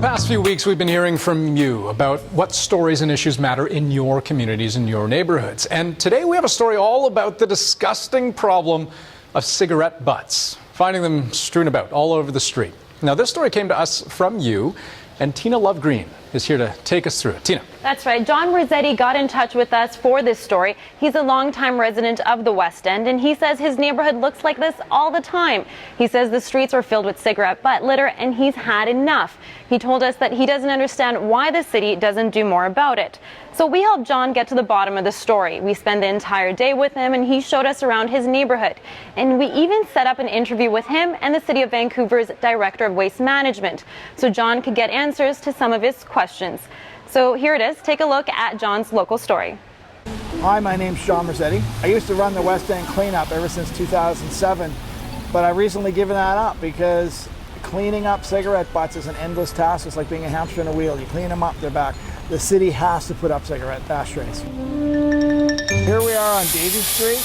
past few weeks, we've been hearing from you about what stories and issues matter in your communities and your neighborhoods. And today we have a story all about the disgusting problem of cigarette butts, finding them strewn about all over the street. Now, this story came to us from you, and Tina Lovegreen is here to take us through it. Tina. That's right. John Rossetti got in touch with us for this story. He's a longtime resident of the West End, and he says his neighborhood looks like this all the time. He says the streets are filled with cigarette butt litter, and he's had enough. He told us that he doesn't understand why the city doesn't do more about it. So we helped John get to the bottom of the story. We spent the entire day with him, and he showed us around his neighborhood. And we even set up an interview with him and the City of Vancouver's Director of Waste Management, so John could get answers to some of his questions. So here it is. Take a look at John's local story. Hi, my name's John Rossetti. I used to run the West End cleanup ever since 2007, but I've recently given that up because cleaning up cigarette butts is an endless task. It's like being a hamster in a wheel. You clean them up, they're back. The city has to put up cigarette ashtrays. Here we are on Davie Street,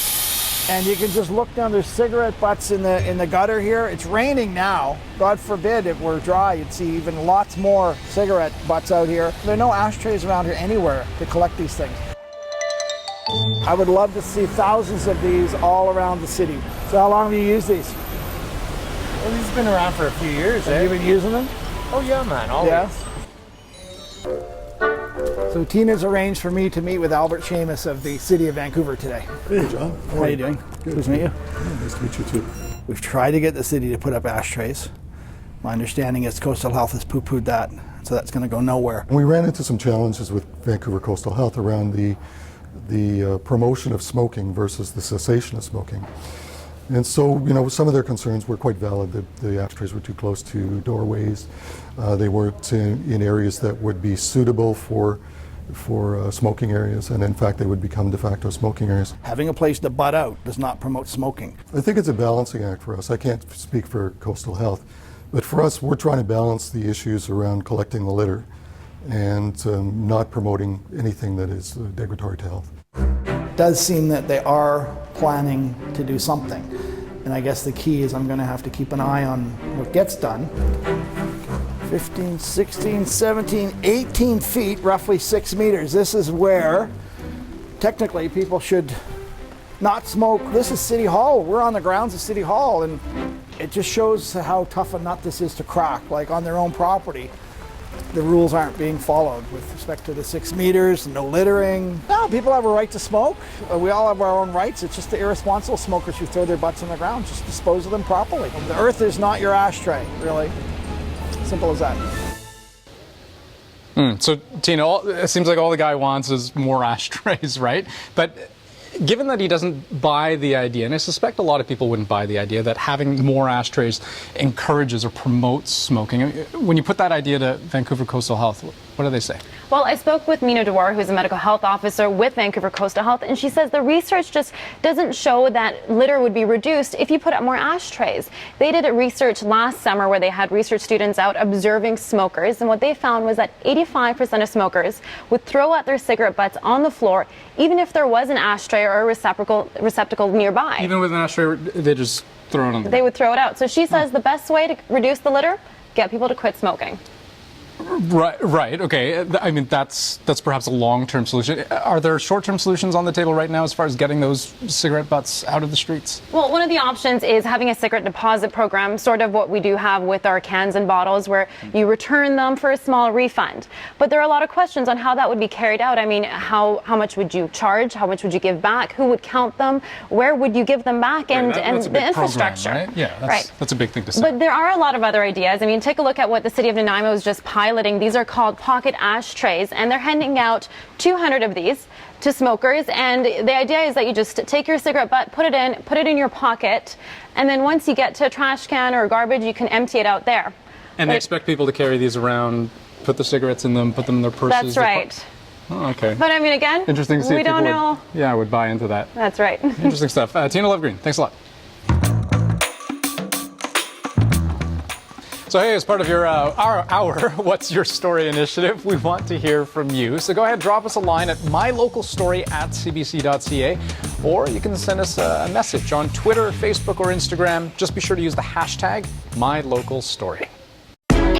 and you can just look down. There's cigarette butts in the gutter here. It's raining now. God forbid it were dry. You'd see even lots more cigarette butts out here. There are no ashtrays around here anywhere to collect these things. I would love to see thousands of these all around the city. So how long have you used these? Well, these have been around for a few years. Have you been using them? Oh yeah, man, always. Yeah. So Tina's arranged for me to meet with Albert Seamus of the City of Vancouver today. Hey, John. How are you doing? Good. Nice to meet you. Yeah, nice to meet you too. We've tried to get the city to put up ashtrays. My understanding is Coastal Health has poo-pooed that, so that's going to go nowhere. We ran into some challenges with Vancouver Coastal Health around the promotion of smoking versus the cessation of smoking. And so, some of their concerns were quite valid, that the ashtrays were too close to doorways. They weren't in areas that would be suitable for smoking areas, and in fact they would become de facto smoking areas. Having a place to butt out does not promote smoking. I think it's a balancing act for us. I can't speak for Coastal Health, but for us, we're trying to balance the issues around collecting the litter and not promoting anything that is degradatory to health. It does seem that they are planning to do something, and I guess the key is I'm going to have to keep an eye on what gets done. 15, 16, 17, 18 feet, roughly 6 meters. This is where technically people should not smoke. This is City Hall. We're on the grounds of City Hall, and it just shows how tough a nut this is to crack. Like on their own property, the rules aren't being followed with respect to the 6 meters, no littering. No, people have a right to smoke. We all have our own rights. It's just the irresponsible smokers who throw their butts on the ground. Just dispose of them properly. The earth is not your ashtray, really. Simple as that. So, Tina, it seems like all the guy wants is more ashtrays, right? But given that he doesn't buy the idea, and I suspect a lot of people wouldn't buy the idea that having more ashtrays encourages or promotes smoking. When you put that idea to Vancouver Coastal Health, what do they say? Well, I spoke with Mina Dewar, who's a medical health officer with Vancouver Coastal Health, and she says the research just doesn't show that litter would be reduced if you put up more ashtrays. They did a research last summer where they had research students out observing smokers, and what they found was that 85% of smokers would throw out their cigarette butts on the floor, even if there was an ashtray or a receptacle nearby. Even with an ashtray, they just throw it on the ground. They would throw it out. So she says the best way to reduce the litter, get people to quit smoking. Right. Okay. I mean, that's perhaps a long-term solution. Are there short-term solutions on the table right now as far as getting those cigarette butts out of the streets? Well, one of the options is having a cigarette deposit program, sort of what we do have with our cans and bottles, where you return them for a small refund. But there are a lot of questions on how that would be carried out. I mean, how much would you charge? How much would you give back? Who would count them? Where would you give them back? And the infrastructure. Program, right? Yeah, that's a big thing to say. But there are a lot of other ideas. I mean, take a look at what the city of Nanaimo is just piloting. These are called pocket ashtrays, and they're handing out 200 of these to smokers. And the idea is that you just take your cigarette butt, put it in your pocket, and then once you get to a trash can or garbage, you can empty it out there. And they expect people to carry these around, put the cigarettes in them, put them in their purses. That's right. Oh, okay. But I mean, again, interesting to see we don't know. Yeah, I would buy into that. That's right. Interesting stuff. Tina Lovegreen, thanks a lot. So hey, as part of your our What's Your Story initiative, we want to hear from you. So go ahead, drop us a line at mylocalstory@cbc.ca, or you can send us a message on Twitter, Facebook, or Instagram. Just be sure to use the hashtag #MyLocalStory.